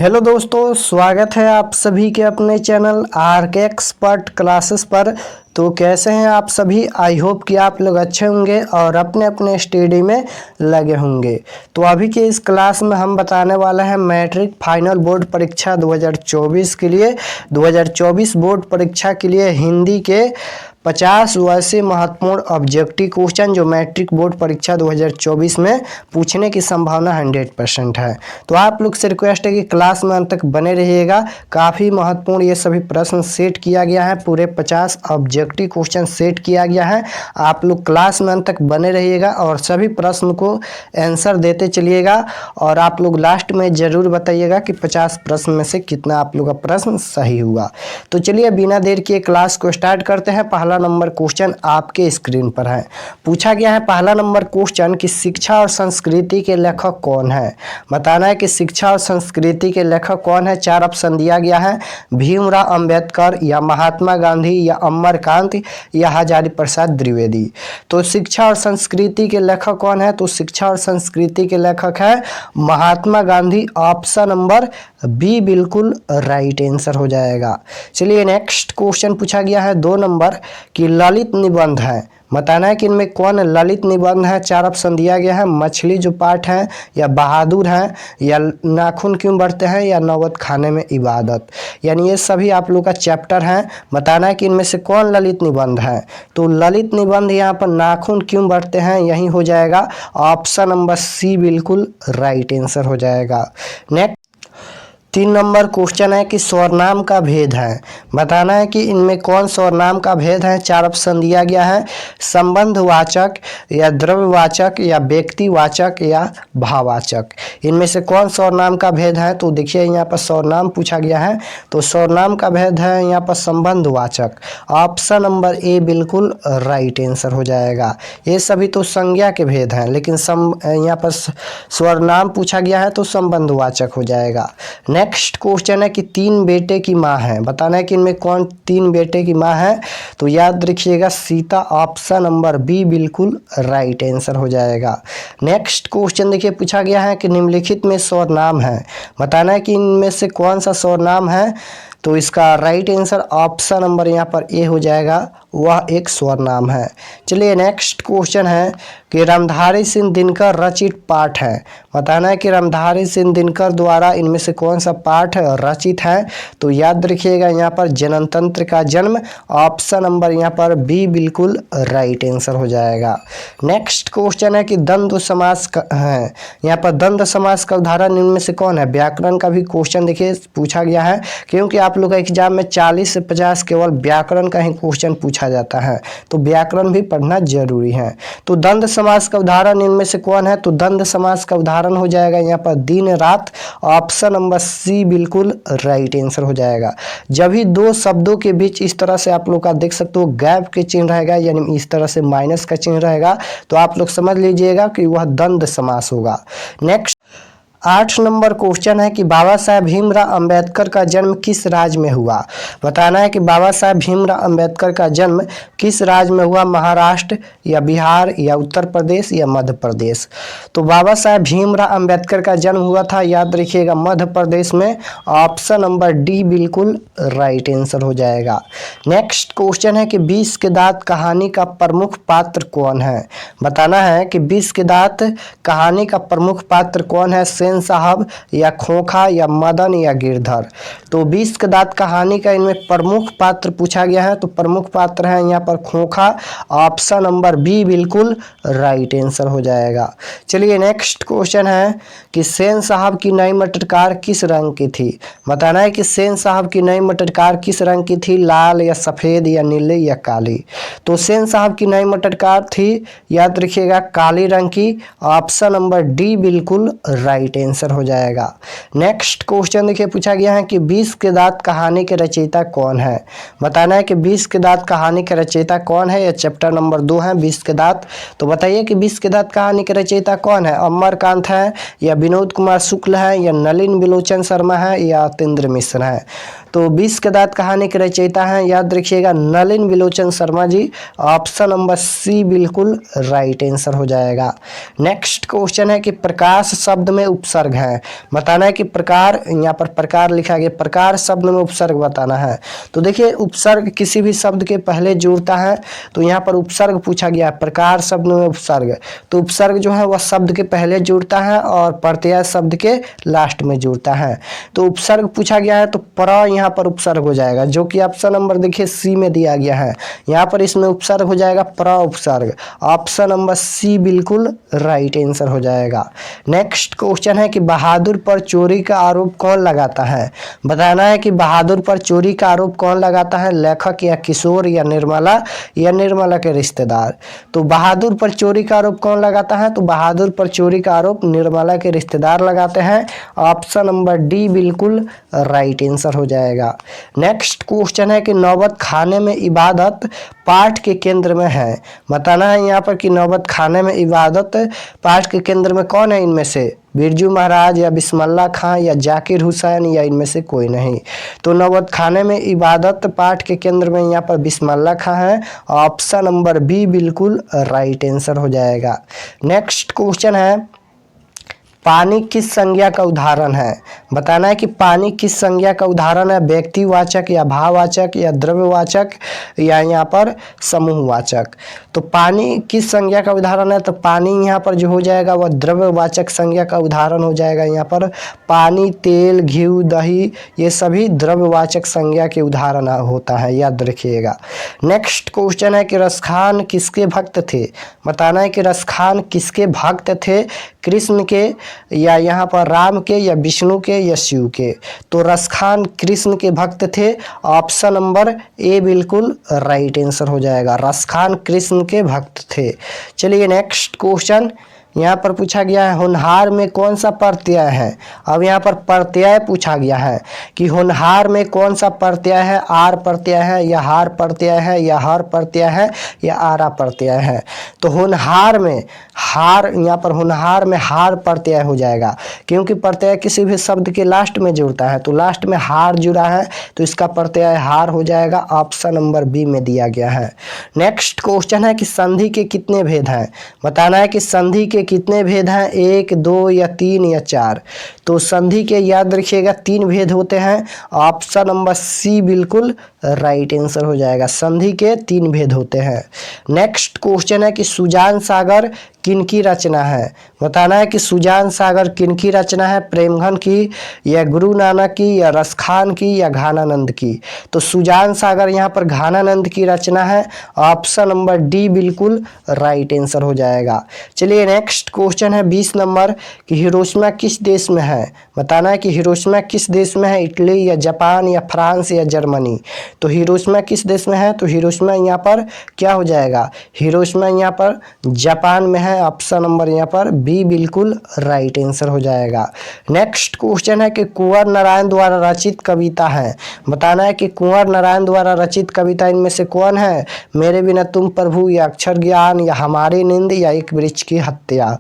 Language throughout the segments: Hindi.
हेलो दोस्तों, स्वागत है आप सभी के अपने चैनल आर के एक्सपर्ट क्लासेस पर। तो कैसे हैं आप सभी? आई होप कि आप लोग अच्छे होंगे और अपने अपने स्टडी में लगे होंगे। तो अभी के इस क्लास में हम बताने वाले हैं मैट्रिक फाइनल बोर्ड परीक्षा 2024 के लिए 2024 बोर्ड परीक्षा के लिए हिंदी के 50 वैसे महत्वपूर्ण ऑब्जेक्टिव क्वेश्चन जो मैट्रिक बोर्ड परीक्षा 2024 में पूछने की संभावना 100% है। तो आप लोग से रिक्वेस्ट है कि क्लास में अंत तक बने रहिएगा। काफ़ी महत्वपूर्ण ये सभी प्रश्न सेट किया गया है, पूरे 50 ऑब्जेक्टिव क्वेश्चन सेट किया गया है। आप लोग क्लास में अंत तक बने रहिएगा और सभी प्रश्न को आंसर देते चलिएगा और आप लोग लास्ट में ज़रूर बताइएगा कि 50 प्रश्न में से कितना आप लोग का प्रश्न सही हुआ। तो चलिए बिना देर किए क्लास को स्टार्ट करते हैं। पहला नंबर क्वेश्चन आपके स्क्रीन पर है। पूछा गया है पहला नंबर क्वेश्चन कि शिक्षा और संस्कृति के लेखक कौन है। बताना है कि शिक्षा और संस्कृति के लेखक कौन है। 4 ऑप्शन दिया गया है, भीमराव अंबेडकर या महात्मा गांधी या अमरकांत या हजारी प्रसाद द्विवेदी। तो शिक्षा और संस्कृति के लेखक कौन है? तो शिक्षा और संस्कृति के लेखक है Mahatma Gandhi. Option number B बिल्कुल राइट आंसर हो जाएगा। चलिए नेक्स्ट क्वेश्चन पूछा गया है 2 नंबर कि ललित निबंध है। बताना है कि इनमें कौन ललित निबंध है। 4 ऑप्शन दिया गया है, मछली जो पाठ है या बहादुर है या नाखून क्यों बढ़ते हैं या नौबत खाने में इबादत। यानी ये सभी आप लोग का चैप्टर हैं। बताना है कि इनमें से कौन ललित निबंध है। तो ललित निबंध यहाँ पर नाखून क्यों बढ़ते हैं यही हो जाएगा। ऑप्शन नंबर सी बिल्कुल राइट आंसर हो जाएगा। नेक्स्ट 3 नंबर क्वेश्चन है कि स्वरनाम का भेद है। बताना है कि इनमें कौन स्वरनाम का भेद है। 4 ऑप्शन दिया गया है, संबंधवाचक या द्रव्यवाचक या व्यक्तिवाचक या भाववाचक। इनमें से कौन स्वरनाम का भेद है। तो देखिए यहाँ पर स्वरनाम पूछा गया है, तो स्वरनाम का भेद है यहाँ पर संबंधवाचक। ऑप्शन नंबर ए बिल्कुल राइट आंसर हो जाएगा। ये सभी तो संज्ञा के भेद हैं, लेकिन यहाँ पर स्वरनाम पूछा गया है तो संबंधवाचक हो जाएगा। नेक्स्ट क्वेश्चन है कि 3 बेटे की माँ है। बताना है कि इनमें कौन 3 बेटे की माँ है। तो याद रखिएगा सीता। ऑप्शन नंबर बी बिल्कुल राइट आंसर हो जाएगा। नेक्स्ट क्वेश्चन देखिए पूछा गया है कि निम्नलिखित में स्वरनाम है। बताना है कि इनमें से कौन सा स्वरनाम है। तो इसका राइट आंसर ऑप्शन नंबर यहाँ पर ए हो जाएगा, वह एक स्वरनाम है। चलिए नेक्स्ट क्वेश्चन है कि रामधारी सिंह दिनकर रचित पाठ है। बताना है कि रामधारी सिंह दिनकर द्वारा इनमें से कौन सा पाठ रचित है। तो याद रखिएगा यहाँ पर जनतंत्र का जन्म। ऑप्शन नंबर यहाँ पर बी बिल्कुल राइट आंसर हो जाएगा। नेक्स्ट क्वेश्चन है कि द्वंद्व समास है। यहाँ पर द्वंद्व समास का उदाहरण इनमें से कौन है। व्याकरण का भी क्वेश्चन देखिए पूछा गया है, क्योंकि आप लोग का एग्जाम में 40 से 50 केवल व्याकरण का ही क्वेश्चन पूछा जाता है, तो व्याकरण भी पढ़ना जरूरी है। तो द्वंद्व समास का उदाहरण इनमें से कौन है। तो द्वंद्व समास का उदाहरण हो जाएगा यहाँ पर दिन रात। ऑप्शन नंबर सी बिल्कुल राइट आंसर हो जाएगा। जब भी 2 शब्दों के बीच इस तरह से आप लोग का देख सकते हो गैप के चिन्ह रहेगा, यानी इस तरह से माइनस का चिन्ह रहेगा, तो आप लोग समझ लीजिएगा कि वह द्वंद्व समास होगा। नेक्स्ट 8 नंबर क्वेश्चन है कि बाबा साहेब भीमराव अंबेडकर का जन्म किस राज्य में हुआ। बताना है कि बाबा साहेब भीमराव अंबेडकर का जन्म किस राज्य में हुआ। महाराष्ट्र या बिहार या उत्तर प्रदेश या मध्य प्रदेश। तो बाबा साहेब भीमराव अंबेडकर का जन्म हुआ था, याद रखिएगा, मध्य प्रदेश में। ऑप्शन नंबर डी बिल्कुल राइट आंसर हो जाएगा। नेक्स्ट क्वेश्चन है कि 20 के दांत कहानी का प्रमुख पात्र कौन है। बताना है कि 20 के दांत कहानी का प्रमुख पात्र कौन है। सेन साहब या खोखा या मदन या गिरधर। तो 20 के दांत कहानी का इनमें प्रमुख पात्र पूछा गया है, तो प्रमुख पात्र है यहाँ पर खोखा। ऑप्शन नंबर बी बिल्कुल राइट आंसर हो जाएगा। चलिए नेक्स्ट क्वेश्चन है कि सेन साहब की नई मटर कार किस रंग की थी। बताना है कि सेन साहब की नई मटर कार किस रंग की थी, लाल या सफेद या नीले या काली। तो सेन साहब की नई मटर कार थी, याद रखिएगा, काली रंग की। ऑप्शन नंबर डी बिल्कुल राइट आंसर हो जाएगा। नेक्स्ट क्वेश्चन देखिए पूछा गया है कि 20 के दांत कहानी के रचयिता कौन है। बताना है कि 20 के दांत कहानी के रचयिता कौन है। यह चैप्टर नंबर 2 है 20 के दांत। तो बताइए कि 20 के दांत कहानी के रचयिता कौन है। अमरकांत है या विनोद कुमार शुक्ल है या नलिन बिलोचन शर्मा है या अतेंद्र मिश्र है। तो 20 के दांत कहानी के रचयिता हैं, याद रखिएगा, Nalin विलोचन Sharma ji. Option number C बिल्कुल राइट आंसर हो जाएगा। नेक्स्ट क्वेश्चन है कि प्रकाश शब्द में उपसर्ग है, बताना है कि प्रकार, यहाँ पर प्रकार लिखा गया, प्रकार शब्द में उपसर्ग बताना है। तो देखिए उपसर्ग किसी भी शब्द के पहले जुड़ता है, तो यहाँ पर उपसर्ग पूछा गया है, प्रकार शब्द में उपसर्ग। तो उपसर्ग जो है वह शब्द के पहले जुड़ता है और प्रत्यय शब्द के लास्ट में जुड़ता है। तो उपसर्ग पूछा गया है तो प्र यहाँ पर उपसर्ग हो जाएगा, जो कि ऑप्शन नंबर देखिए सी में दिया गया है। यहाँ पर इसमें उपसर्ग हो जाएगा प्र उपसर्ग। ऑप्शन नंबर सी बिल्कुल राइट आंसर हो जाएगा। नेक्स्ट क्वेश्चन है कि बहादुर पर चोरी का आरोप कौन लगाता है, बताना है कि बहादुर पर चोरी का आरोप कौन लगाता है, लेखक या किशोर या निर्मला के रिश्तेदार। तो बहादुर पर चोरी का आरोप कौन लगाता है, तो बहादुर पर चोरी का आरोप निर्मला के रिश्तेदार लगाते हैं। ऑप्शन नंबर डी बिल्कुल राइट आंसर हो जाएगा। नेक्स्ट क्वेश्चन है कि नौबत खाने में इबादत पाठ के केंद्र में है, बताना है यहाँ पर कि नौबत खाने में इबादत पाठ के केंद्र में कौन है, इनमें से बिरजू महाराज या बिस्मिल्लाह खां या जाकिर हुसैन या इनमें से कोई नहीं। तो नौबत खाने में इबादत पाठ के केंद्र में यहाँ पर बिस्मिल्लाह खां है। ऑप्शन नंबर बी बिल्कुल राइट आंसर हो जाएगा। नेक्स्ट क्वेश्चन है पानी किस संज्ञा का उदाहरण है, बताना है कि पानी किस संज्ञा का उदाहरण है, व्यक्तिवाचक या भाववाचक या द्रव्यवाचक या यहाँ पर समूहवाचक। तो पानी किस संज्ञा का उदाहरण है, तो पानी यहाँ पर जो हो जाएगा वह द्रव्यवाचक संज्ञा का उदाहरण हो जाएगा। यहाँ पर पानी, तेल, घी, दही ये सभी द्रव्यवाचक संज्ञा के उदाहरण होता है, याद रखिएगा। नेक्स्ट क्वेश्चन है कि रसखान किसके भक्त थे, बताना है कि रसखान किसके भक्त थे, कृष्ण के या यहाँ पर राम के या विष्णु के या शिव के। तो रसखान कृष्ण के भक्त थे। ऑप्शन नंबर ए बिल्कुल राइट आंसर हो जाएगा, रसखान कृष्ण के भक्त थे। चलिए नेक्स्ट क्वेश्चन यहाँ पर पूछा गया है होनहार में कौन सा प्रत्यय है। अब यहाँ पर प्रत्यय पूछा गया है कि होनहार में कौन सा प्रत्यय है, आर प्रत्यय है या हार प्रत्यय है या हर प्रत्यय है या आरा प्रत्यय है। तो होनहार में हार, यहाँ पर होनहार में हार प्रत्यय हो जाएगा, क्योंकि प्रत्यय किसी भी शब्द के लास्ट में जुड़ता है। तो लास्ट में हार जुड़ा है तो इसका प्रत्यय हार हो जाएगा। ऑप्शन नंबर बी में दिया गया है। नेक्स्ट क्वेश्चन है कि संधि के कितने भेद हैं, बताना है कि संधि के कितने भेद हैं, 1, 2 या 3 या 4। तो संधि के याद रखिएगा 3 भेद होते हैं। ऑप्शन नंबर सी बिल्कुल राइट आंसर हो जाएगा, संधि के 3 भेद होते हैं। नेक्स्ट क्वेश्चन है कि सुजान सागर किनकी रचना है, बताना है कि सुजान सागर किनकी रचना है, प्रेमघन की या गुरु नानक की या रसखान की या घानानंद की। तो सुजान सागर यहाँ पर घानानंद की रचना है। ऑप्शन नंबर डी बिल्कुल राइट आंसर हो जाएगा। चलिए नेक्स्ट क्वेश्चन है 20 नंबर कि हिरोशिमा किस देश में है, बताना है कि हिरोशिमा किस देश में है, इटली या जापान या फ्रांस या जर्मनी। तो हिरोशिमा किस देश में है, तो हिरोशिमा यहाँ पर क्या हो जाएगा, हिरोशिमा यहाँ पर जापान में है। ऑप्शन नंबर यहाँ पर बी बिल्कुल राइट आंसर हो जाएगा। नेक्स्ट क्वेश्चन है कि कुंवर नारायण द्वारा रचित कविता है, बताना है कि कुंवर नारायण द्वारा रचित कविता इनमें से कौन है, मेरे बिना तुम प्रभु या अक्षर ज्ञान या हमारी नींद या एक वृक्ष की हत्या।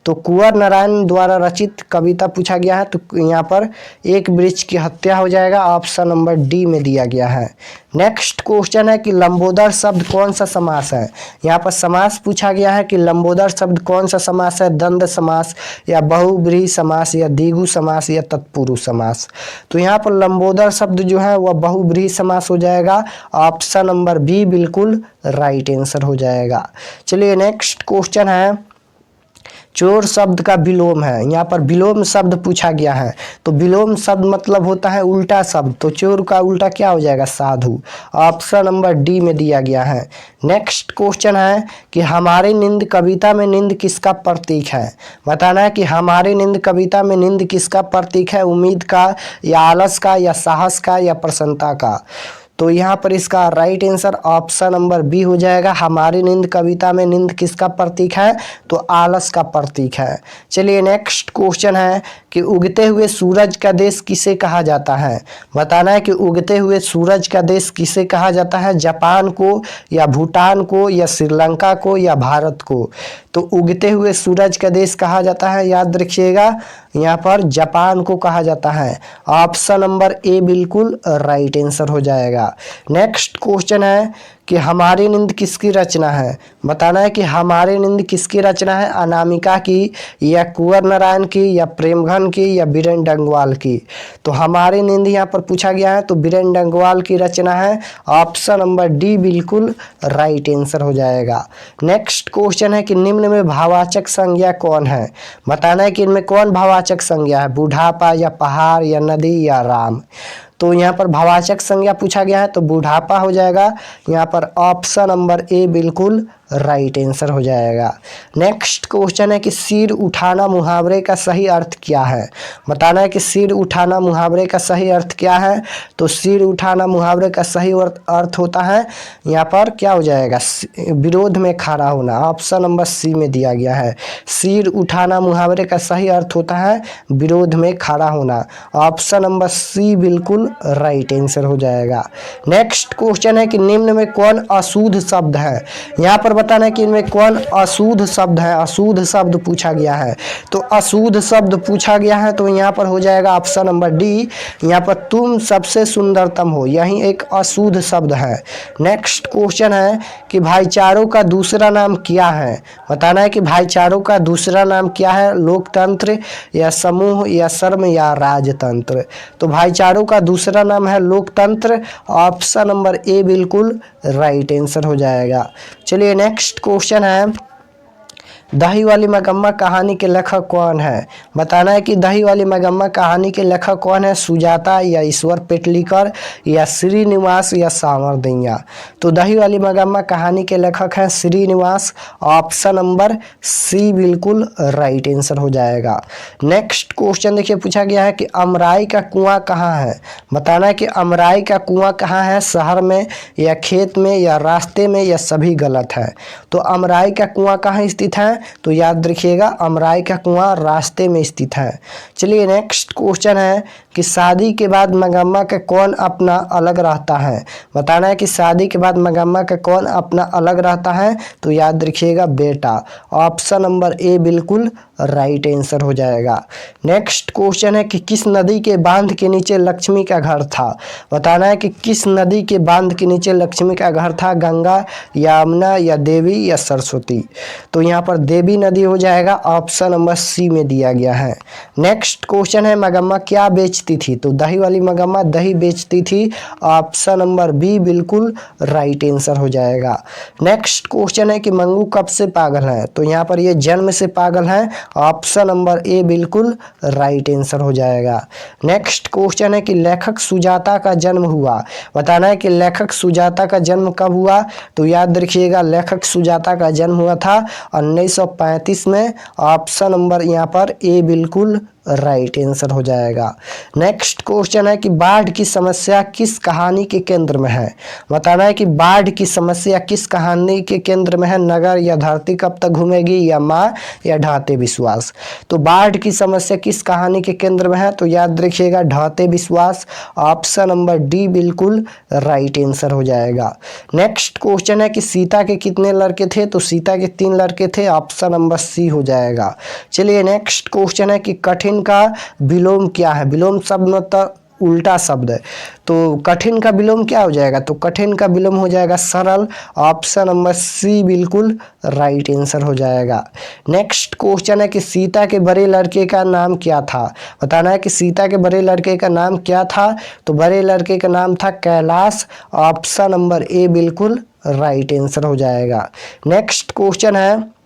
तो कुंवर नारायण द्वारा रचित कविता पूछा गया है, तो यहाँ पर एक वृक्ष की हत्या हो जाएगा। ऑप्शन नंबर डी में दिया गया है। नेक्स्ट क्वेश्चन है कि लंबोदर शब्द कौन सा समास है, यहाँ पर समास पूछा गया है कि लंबोदर शब्द कौन सा समास है, द्वंद्व समास या बहुब्रीहि समास या द्विगु समास या तत्पुरुष समास। तो यहाँ पर लंबोदर शब्द जो है वह बहुब्रीहि समास हो जाएगा। ऑप्शन नंबर बी बिल्कुल राइट आंसर हो जाएगा। चलिए नेक्स्ट क्वेश्चन है चोर शब्द का विलोम है, यहाँ पर विलोम शब्द पूछा गया है। तो विलोम शब्द मतलब होता है उल्टा शब्द, तो चोर का उल्टा क्या हो जाएगा, साधु। ऑप्शन नंबर डी में दिया गया है। नेक्स्ट क्वेश्चन है कि हमारी नींद कविता में नींद किसका प्रतीक है, बताना है कि हमारी नींद कविता में नींद किसका प्रतीक है, उम्मीद का या आलस का या साहस का या प्रसन्नता का। तो यहाँ पर इसका right answer option number B हो जाएगा। हमारी नींद कविता में नींद किसका प्रतीक है, तो आलस का प्रतीक है। चलिए नेक्स्ट क्वेश्चन है कि उगते हुए सूरज का देश किसे कहा जाता है। बताना है कि उगते हुए सूरज का देश किसे कहा जाता है, जापान को या भूटान को या श्रीलंका को या भारत को। तो उगते हुए सूरज का देश कहा जाता है, याद रखिएगा, यहाँ पर जापान को कहा जाता है। ऑप्शन नंबर ए बिल्कुल राइट आंसर हो जाएगा। नेक्स्ट क्वेश्चन है कि हमारी नींद किसकी रचना है। बताना है कि हमारी नींद किसकी रचना है, अनामिका की या कुंवर नारायण की या प्रेमघन की या बीरेन डंगवाल की। तो हमारी नींद यहाँ पर पूछा गया है तो बीरेन डंगवाल की रचना है। ऑप्शन नंबर डी बिल्कुल राइट आंसर हो जाएगा। नेक्स्ट क्वेश्चन है कि निम्न में भाववाचक संज्ञा कौन है। बताना है कि इनमें कौन भाववाचक संज्ञा है, बुढ़ापा या पहाड़ या नदी या राम। तो यहाँ पर भाववाचक संज्ञा पूछा गया है तो बुढ़ापा हो जाएगा। यहाँ पर ऑप्शन नंबर ए बिल्कुल राइट आंसर हो जाएगा। नेक्स्ट क्वेश्चन है कि सिर उठाना मुहावरे का सही अर्थ क्या है। बताना है कि सिर उठाना मुहावरे का सही अर्थ क्या है। तो सिर उठाना मुहावरे का सही अर्थ होता है, यहाँ पर क्या हो जाएगा, विरोध में खड़ा होना। ऑप्शन नंबर सी में दिया गया है। सिर उठाना मुहावरे का सही अर्थ होता है विरोध में खड़ा होना। ऑप्शन नंबर सी बिल्कुल राइट आंसर हो जाएगा। नेक्स्ट क्वेश्चन है कि निम्न में कौन अशुद्ध शब्द है। यहाँ पर बताना है कि इनमें कौन अशुद्ध शब्द है, अशुद्ध शब्द पूछा गया है। तो अशुद्ध शब्द पूछा गया है तो यहाँ पर हो जाएगा ऑप्शन नंबर डी। यहाँ पर तुम सबसे सुंदरतम हो, यही एक अशुद्ध शब्द है। नेक्स्ट क्वेश्चन है कि भाईचारों का दूसरा नाम क्या है। बताना है कि भाईचारों का दूसरा नाम क्या है, लोकतंत्र या समूह या शर्म या राजतंत्र। तो भाईचारों का दूसरा नाम है लोकतंत्र। ऑप्शन नंबर ए बिल्कुल राइट आंसर हो जाएगा। चलिए नेक्स्ट क्वेश्चन है, दही वाली मगम्मा कहानी के लेखक कौन है। बताना है कि दही वाली मगम्मा कहानी के लेखक कौन है, सुजाता या ईश्वर पेटलीकर या श्रीनिवास या सामरदैया। तो दही वाली मगम्मा कहानी के लेखक हैं श्रीनिवास। ऑप्शन नंबर सी बिल्कुल राइट आंसर हो जाएगा। नेक्स्ट क्वेश्चन देखिए पूछा गया है कि अमराई का कुआं कहाँ है। बताना है कि अमराई का कुआं कहाँ है, शहर में या खेत में या रास्ते में या सभी गलत है। तो अमराई का कुआं कहाँ स्थित है, तो याद रखिएगा अमराई का कुआं रास्ते में स्थित है। चलिए नेक्स्ट क्वेश्चन है कि शादी के बाद मगम्मा का कौन अपना अलग रहता है। बताना है कि शादी के बाद मगम्मा का कौन अपना अलग रहता है। तो याद रखिएगा बेटा। ऑप्शन नंबर ए बिल्कुल राइट आंसर हो जाएगा। नेक्स्ट क्वेश्चन है कि किस नदी के बांध के नीचे लक्ष्मी का घर था। बताना है कि किस नदी के बांध के नीचे लक्ष्मी का घर था, गंगा या यमुना या देवी या सरस्वती। तो यहाँ पर देवी नदी हो जाएगा। ऑप्शन नंबर सी में दिया गया है। नेक्स्ट क्वेश्चन है मगम्मा क्या बेचती थी। तो दही वाली मगम्मा दही बेचती थी। ऑप्शन नंबर बी बिल्कुल राइट आंसर हो जाएगा। नेक्स्ट क्वेश्चन है कि मंगू कब से पागल है। तो यहाँ पर ये जन्म से पागल है। ऑप्शन नंबर ए बिल्कुल राइट आंसर हो जाएगा। नेक्स्ट क्वेश्चन है कि लेखक सुजाता का जन्म हुआ। बताना है कि लेखक सुजाता का जन्म कब हुआ। तो याद रखिएगा लेखक सुजाता का जन्म हुआ था 1935 में। ऑप्शन नंबर यहाँ पर ए बिल्कुल राइट आंसर हो जाएगा। नेक्स्ट क्वेश्चन है कि बाढ़ की समस्या किस कहानी के केंद्र में है। बताना है कि बाढ़ की समस्या किस कहानी के केंद्र में है, नगर या धरती कब तक घूमेगी या माँ या ढाते विश्वास। तो बाढ़ की समस्या किस कहानी के केंद्र में है। तो याद रखिएगा ढाते विश्वास। ऑप्शन नंबर डी बिल्कुल राइट आंसर हो जाएगा। नेक्स्ट क्वेश्चन है कि सीता के कितने लड़के थे। तो सीता के 3 लड़के थे। ऑप्शन नंबर सी हो जाएगा। चलिए नेक्स्ट क्वेश्चन है कि कठिन का विलोम क्या है। विलोम शब्द मतलब उल्टा शब्द है। तो कठिन का विलोम क्या हो जाएगा। तो कठिन का विलोम हो जाएगा सरल। ऑप्शन नंबर सी बिल्कुल राइट आंसर हो जाएगा। नेक्स्ट क्वेश्चन है कि सीता के बड़े लड़के का नाम क्या था। बताना है कि सीता के बड़े लड़के का नाम क्या था। तो बड़े लड़के का नाम था कैलाश। ऑप्शन नंबर ए बिल्कुल राइट आंसर हो जाएगा। नेक्स्ट क्वेश्चन है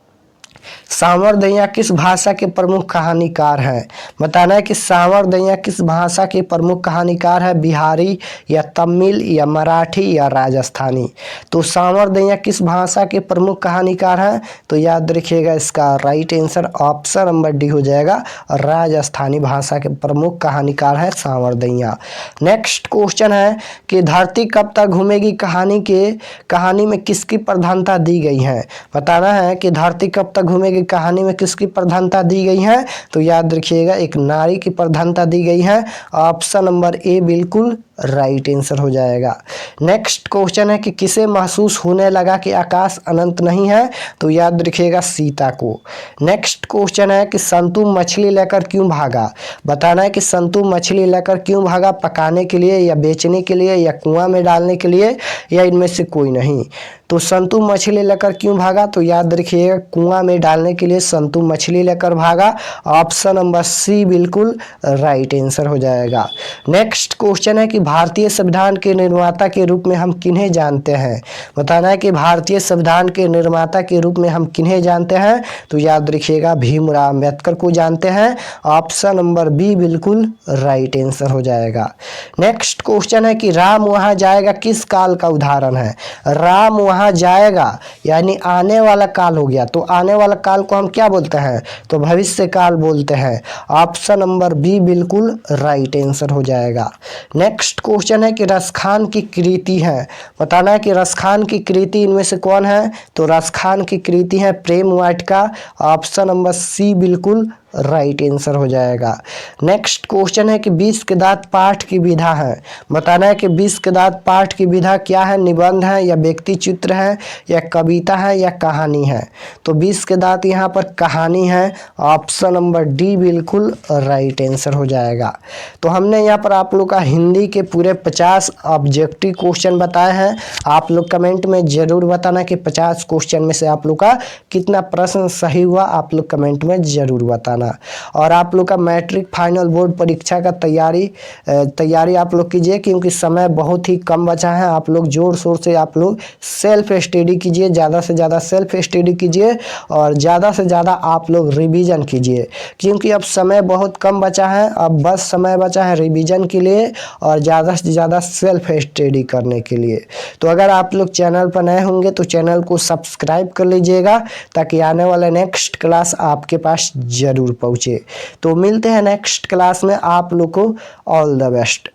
सामरदैया किस भाषा के प्रमुख कहानीकार हैं। बताना है कि सामरदैया किस भाषा के प्रमुख कहानीकार है, बिहारी या तमिल या मराठी या राजस्थानी। तो सामरदैया किस भाषा के प्रमुख कहानीकार हैं। तो याद रखिएगा इसका right answer option number D हो जाएगा। राजस्थानी भाषा के प्रमुख कहानीकार है सामरदैया। नेक्स्ट क्वेश्चन है कि धरती कब तक घूमेगी कहानी में किसकी प्रधानता दी गई है। बताना है कि धरती कब तक रणभूमि की कहानी में किसकी प्रधानता दी गई है? तो याद रखिएगा एक नारी की प्रधानता दी गई है। ऑप्शन नंबर ए बिल्कुल राइट आंसर हो जाएगा। नेक्स्ट क्वेश्चन है कि किसे महसूस होने लगा कि आकाश अनंत नहीं है? तो याद रखिएगा सीता को। नेक्स्ट क्वेश्चन है कि संतु मछली लेकर क्यों भागा? बताना है कि संतु मछली लेकर क्यों भागा, पकाने के लिए या बेचने के लिए या कुआं में डालने के लिए या इनमें से कोई नहीं? तो संतु मछली लेकर क्यों भागा? तो याद रखिएगा कुआं में डालने के लिए संतु मछली लेकर भागा। ऑप्शन नंबर सी बिल्कुल राइट आंसर हो जाएगा। नेक्स्ट क्वेश्चन है कि भारतीय संविधान के निर्माता के रूप में हम किन्हें जानते हैं? बताना है कि भारतीय संविधान के निर्माता के रूप में हम किन्हें जानते हैं? तो याद रखिएगा भीमराव अंबेडकर को जानते हैं। ऑप्शन नंबर बी बिल्कुल राइट आंसर हो जाएगा। नेक्स्ट क्वेश्चन है कि राम वहां जाएगा किस काल का उदाहरण है? राम वहां जाएगा यानी आने वाला काल हो गया। तो आने वाला काल को हम क्या बोलते हैं? तो भविष्य काल बोलते हैं। ऑप्शन नंबर बी बिल्कुल राइट आंसर हो जाएगा। नेक्स्ट क्वेश्चन है कि रसखान की कृति है। बताना है कि रसखान की कृति इनमें से कौन है? तो रसखान की कृति है प्रेम वाटिका। ऑप्शन नंबर सी बिल्कुल राइट आंसर हो जाएगा। नेक्स्ट क्वेश्चन है कि 20 के दांत पाठ की विधा है। बताना है कि 20 के दांत पाठ की विधा क्या है? निबंध है या व्यक्ति चित्र है या कविता है या कहानी है? तो 20 के दांत यहाँ पर कहानी है। ऑप्शन नंबर डी बिल्कुल राइट आंसर हो जाएगा। तो हमने यहाँ पर आप लोग का हिंदी के पूरे 50 ऑब्जेक्टिव क्वेश्चन बताए हैं। आप लोग कमेंट में जरूर बताना कि 50 क्वेश्चन में से आप लोग का कितना प्रश्न सही हुआ, आप लोग कमेंट में जरूर बताना। और आप लोग का मैट्रिक फाइनल बोर्ड परीक्षा का तैयारी आप लोग कीजिए, क्योंकि समय बहुत ही कम बचा है। आप लोग जोर शोर से आप लोग सेल्फ स्टडी कीजिए, ज़्यादा से ज़्यादा सेल्फ स्टडी कीजिए और ज़्यादा से ज़्यादा आप लोग रिवीजन कीजिए, क्योंकि अब समय बहुत कम बचा है। अब बस समय बचा है रिवीजन के लिए और ज़्यादा से ज़्यादा सेल्फ स्टडी करने के लिए। तो अगर आप लोग चैनल पर नए होंगे तो चैनल को सब्सक्राइब कर लीजिएगा, ताकि आने वाला नेक्स्ट क्लास आपके पास जरूर पहुँचे। तो मिलते हैं नेक्स्ट क्लास में। आप लोग को ऑल द बेस्ट।